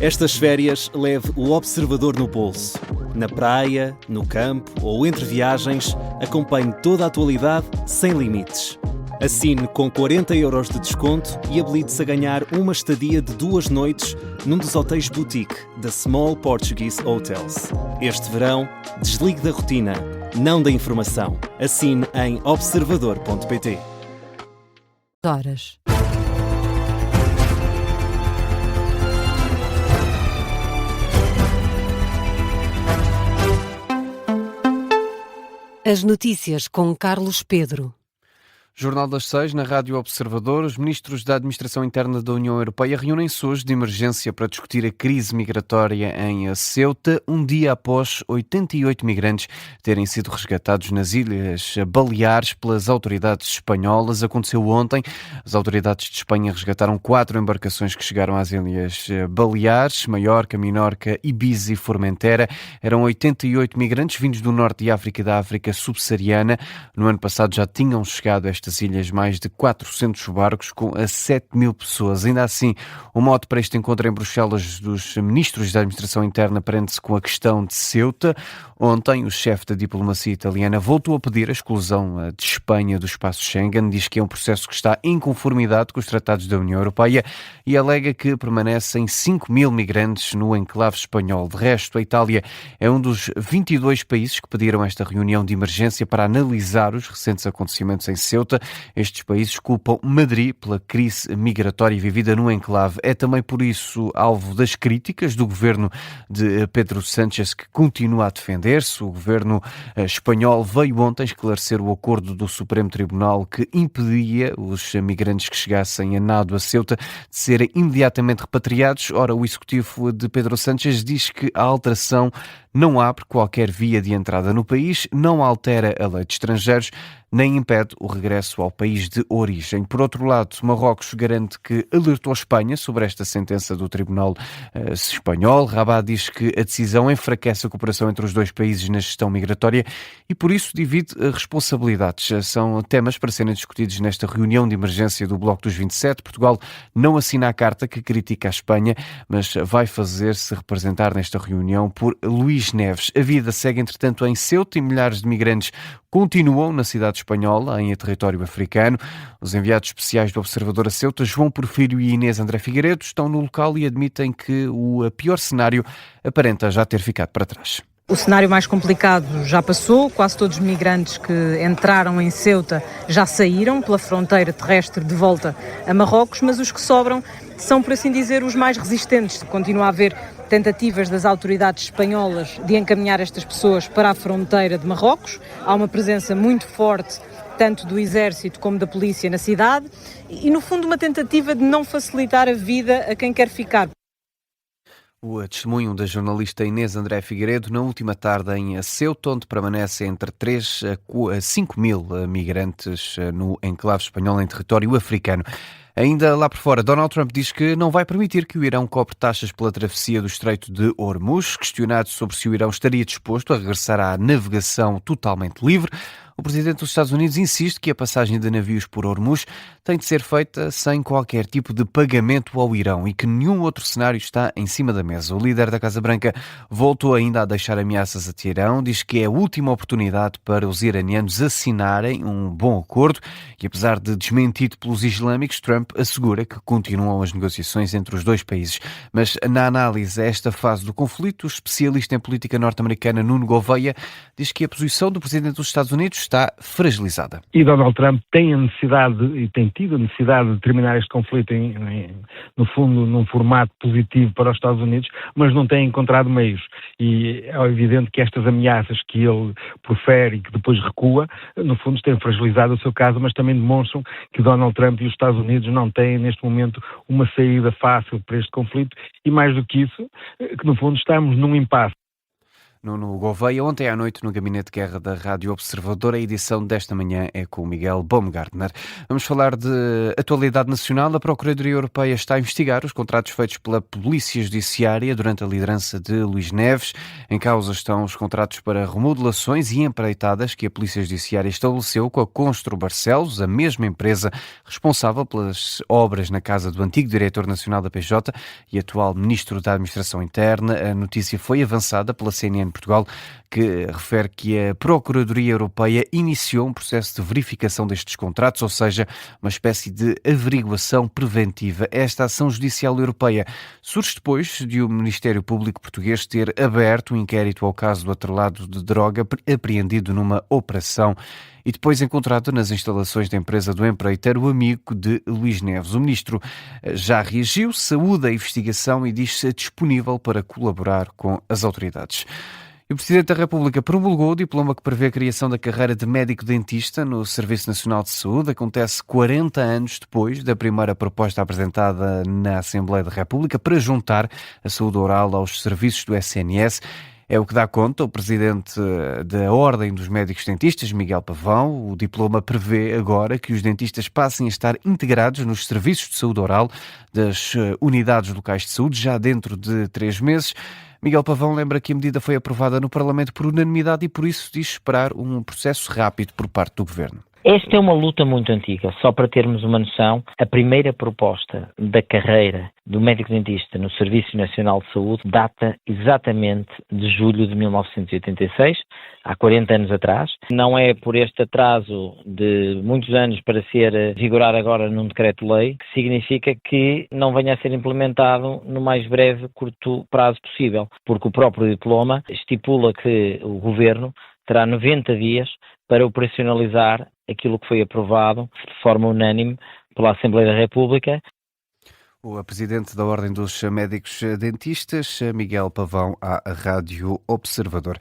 Estas férias leve o Observador no bolso. Na praia, no campo ou entre viagens, acompanhe toda a atualidade sem limites. Assine com 40€ de desconto e habilite-se a ganhar uma estadia de 2 noites num dos hotéis boutique da Small Portuguese Hotels. Este verão, desligue da rotina, não da informação. Assine em observador.pt. Horas. As notícias com Carlos Pedro. Jornal das 6, na Rádio Observador, os ministros da Administração Interna da União Europeia reúnem-se hoje de emergência para discutir a crise migratória em Ceuta, um dia após 88 migrantes terem sido resgatados nas Ilhas Baleares pelas autoridades espanholas. Aconteceu ontem. As autoridades de Espanha resgataram 4 embarcações que chegaram às Ilhas Baleares, Maiorca, Minorca, Ibiza e Formentera. Eram 88 migrantes vindos do norte de África e da África subsaariana. No ano passado já tinham chegado a estas ilhas mais de 400 barcos com 7.000 pessoas. Ainda assim, o mote para este encontro em Bruxelas dos ministros da Administração Interna prende-se com a questão de Ceuta. Ontem, o chefe da diplomacia italiana voltou a pedir a exclusão de Espanha do espaço Schengen. Diz que é um processo que está em conformidade com os tratados da União Europeia e alega que permanecem 5.000 migrantes no enclave espanhol. De resto, a Itália é um dos 22 países que pediram esta reunião de emergência para analisar os recentes acontecimentos em Ceuta. Estes países culpam Madrid pela crise migratória vivida no enclave. É também por isso alvo das críticas do governo de Pedro Sánchez, que continua a defender-se. O governo espanhol veio ontem esclarecer o acordo do Supremo Tribunal que impedia os migrantes que chegassem a nado a Ceuta de serem imediatamente repatriados. Ora, o executivo de Pedro Sánchez diz que a alteração não abre qualquer via de entrada no país, não altera a lei de estrangeiros, nem impede o regresso ao país de origem. Por outro lado, Marrocos garante que alertou a Espanha sobre esta sentença do Tribunal espanhol. Rabat diz que a decisão enfraquece a cooperação entre os dois países na gestão migratória e, por isso, divide responsabilidades. São temas para serem discutidos nesta reunião de emergência do Bloco dos 27. Portugal não assina a carta que critica a Espanha, mas vai fazer-se representar nesta reunião por Luís Neves. A vida segue, entretanto, em Ceuta e milhares de migrantes continuam na cidade espanhola, em território africano. Os enviados especiais do Observador a Ceuta, João Porfírio e Inês André Figueiredo, estão no local e admitem que o pior cenário aparenta já ter ficado para trás. O cenário mais complicado já passou, quase todos os migrantes que entraram em Ceuta já saíram pela fronteira terrestre de volta a Marrocos, mas os que sobram são, por assim dizer, os mais resistentes. Continua a haver tentativas das autoridades espanholas de encaminhar estas pessoas para a fronteira de Marrocos. Há uma presença muito forte tanto do Exército como da Polícia na cidade e, no fundo, uma tentativa de não facilitar a vida a quem quer ficar. O testemunho da jornalista Inês André Figueiredo na última tarde em Ceuta, onde permanece entre 3 a 5 mil migrantes no enclave espanhol em território africano. Ainda lá por fora, Donald Trump diz que não vai permitir que o Irão cobre taxas pela travessia do Estreito de Hormuz. Questionado sobre se o Irão estaria disposto a regressar à navegação totalmente livre, o presidente dos Estados Unidos insiste que a passagem de navios por Hormuz tem de ser feita sem qualquer tipo de pagamento ao Irão e que nenhum outro cenário está em cima da mesa. O líder da Casa Branca voltou ainda a deixar ameaças a Teherão, diz que é a última oportunidade para os iranianos assinarem um bom acordo e, apesar de desmentido pelos islâmicos, Trump assegura que continuam as negociações entre os dois países. Mas na análise a esta fase do conflito, o especialista em política norte-americana Nuno Gouveia diz que a posição do presidente dos Estados Unidos está fragilizada. E Donald Trump tem a necessidade e tem tido a necessidade de terminar este conflito no fundo num formato positivo para os Estados Unidos, mas não tem encontrado meios. E é evidente que estas ameaças que ele profere e que depois recua, no fundo têm fragilizado o seu caso, mas também demonstram que Donald Trump e os Estados Unidos não têm neste momento uma saída fácil para este conflito e mais do que isso, que no fundo estamos num impasse. Nuno Gouveia, ontem à noite no Gabinete de Guerra da Rádio Observador. A edição desta manhã é com o Miguel Baumgartner. Vamos falar de atualidade nacional. A Procuradoria Europeia está a investigar os contratos feitos pela Polícia Judiciária durante a liderança de Luís Neves. Em causa estão os contratos para remodelações e empreitadas que a Polícia Judiciária estabeleceu com a Constru Barcelos, a mesma empresa responsável pelas obras na casa do antigo Diretor Nacional da PJ e atual Ministro da Administração Interna. A notícia foi avançada pela CNN Portugal, que refere que a Procuradoria Europeia iniciou um processo de verificação destes contratos, ou seja, uma espécie de averiguação preventiva. Esta ação judicial europeia surge depois de o Ministério Público Português ter aberto um inquérito ao caso do atrelado de droga apreendido numa operação e depois encontrado nas instalações da empresa do empreiteiro amigo de Luís Neves. O ministro já reagiu, saúda a investigação e diz-se disponível para colaborar com as autoridades. O Presidente da República promulgou o diploma que prevê a criação da carreira de médico-dentista no Serviço Nacional de Saúde. Acontece 40 anos depois da primeira proposta apresentada na Assembleia da República para juntar a saúde oral aos serviços do SNS. É o que dá conta o Presidente da Ordem dos Médicos Dentistas, Miguel Pavão. O diploma prevê agora que os dentistas passem a estar integrados nos serviços de saúde oral das unidades locais de saúde já dentro de 3 meses. Miguel Pavão lembra que a medida foi aprovada no Parlamento por unanimidade e por isso diz esperar um processo rápido por parte do Governo. Esta é uma luta muito antiga. Só para termos uma noção, a primeira proposta da carreira do médico-dentista no Serviço Nacional de Saúde data exatamente de julho de 1986, há 40 anos atrás. Não é por este atraso de muitos anos para ser vigorado agora num decreto-lei que significa que não venha a ser implementado no mais breve, curto prazo possível, porque o próprio diploma estipula que o Governo terá 90 dias para operacionalizar aquilo que foi aprovado de forma unânime pela Assembleia da República. O Presidente da Ordem dos Médicos Dentistas, Miguel Pavão, à Rádio Observador.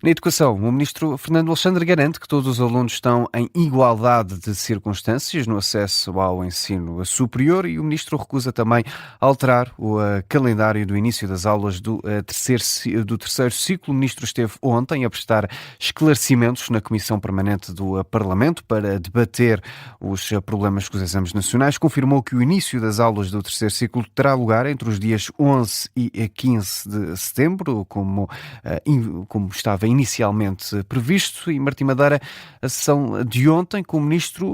Na educação, o Ministro Fernando Alexandre garante que todos os alunos estão em igualdade de circunstâncias no acesso ao ensino superior e o Ministro recusa também alterar o calendário do início das aulas do terceiro ciclo. O Ministro esteve ontem a prestar esclarecimentos na Comissão Permanente do Parlamento para debater os problemas com os exames nacionais. Confirmou que o início das aulas do terceiro ciclo terá lugar entre os dias 11 e 15 de setembro, como estava inicialmente previsto. E Martim Madeira, a sessão de ontem com o Ministro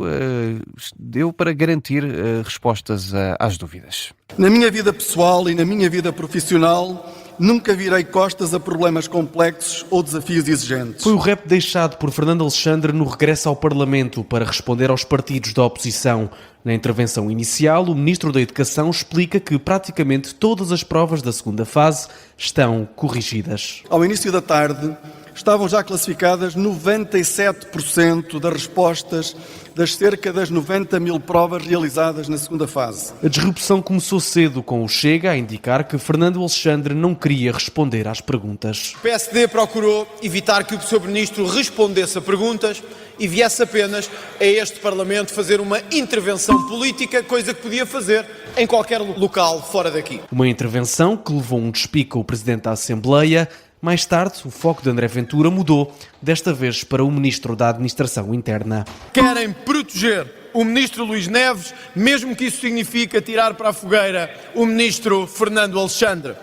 deu para garantir respostas às dúvidas. Na minha vida pessoal e na minha vida profissional, nunca virei costas a problemas complexos ou desafios exigentes. Foi o rap deixado por Fernando Alexandre no regresso ao Parlamento para responder aos partidos da oposição. Na intervenção inicial, o Ministro da Educação explica que praticamente todas as provas da segunda fase estão corrigidas. Ao início da tarde, estavam já classificadas 97% das respostas das cerca das 90 mil provas realizadas na segunda fase. A disrupção começou cedo, com o Chega a indicar que Fernando Alexandre não queria responder às perguntas. O PSD procurou evitar que o Sr. Ministro respondesse a perguntas e viesse apenas a este Parlamento fazer uma intervenção política, coisa que podia fazer em qualquer local fora daqui. Uma intervenção que levou um despique ao Presidente da Assembleia. Mais tarde, o foco de André Ventura mudou, desta vez para o Ministro da Administração Interna. Querem proteger o Ministro Luís Neves, mesmo que isso signifique tirar para a fogueira o Ministro Fernando Alexandre.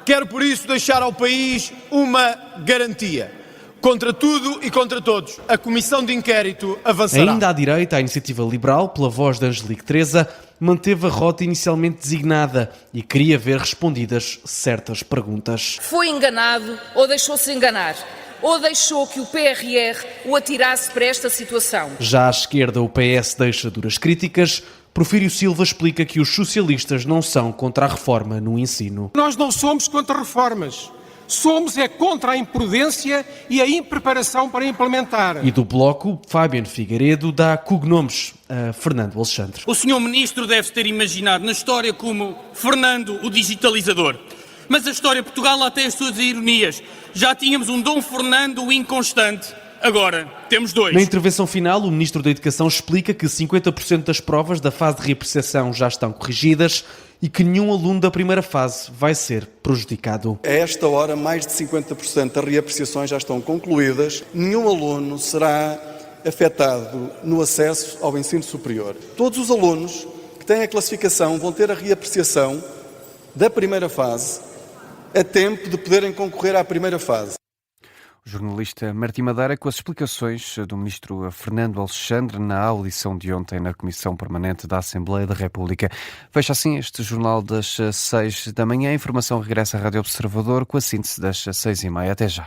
Quero, por isso, deixar ao país uma garantia. Contra tudo e contra todos, a Comissão de Inquérito avançará. Ainda à direita, a Iniciativa Liberal, pela voz de Angelique Teresa, manteve a rota inicialmente designada e queria ver respondidas certas perguntas. Foi enganado ou deixou-se enganar? Ou deixou que o PRR o atirasse para esta situação? Já à esquerda, o PS deixa duras críticas. Porfírio Silva explica que os socialistas não são contra a reforma no ensino. Nós não somos contra reformas. Somos contra a imprudência e a impreparação para implementar. E do Bloco, Fábio Figueiredo dá cognomes a Fernando Alexandre. O Sr. Ministro deve ter imaginado na história como Fernando o digitalizador. Mas a história de Portugal lá tem as suas ironias. Já tínhamos um Dom Fernando o inconstante agora temos 2. Na intervenção final, o Ministro da Educação explica que 50% das provas da fase de reapreciação já estão corrigidas e que nenhum aluno da primeira fase vai ser prejudicado. A esta hora, mais de 50% das reapreciações já estão concluídas. Nenhum aluno será afetado no acesso ao ensino superior. Todos os alunos que têm a classificação vão ter a reapreciação da primeira fase a tempo de poderem concorrer à primeira fase. O jornalista Martim Madeira com as explicações do ministro Fernando Alexandre na audição de ontem na Comissão Permanente da Assembleia da República. Fecha assim este jornal das 6 da manhã. A informação regressa à Rádio Observador com a síntese das 6h30. Até já.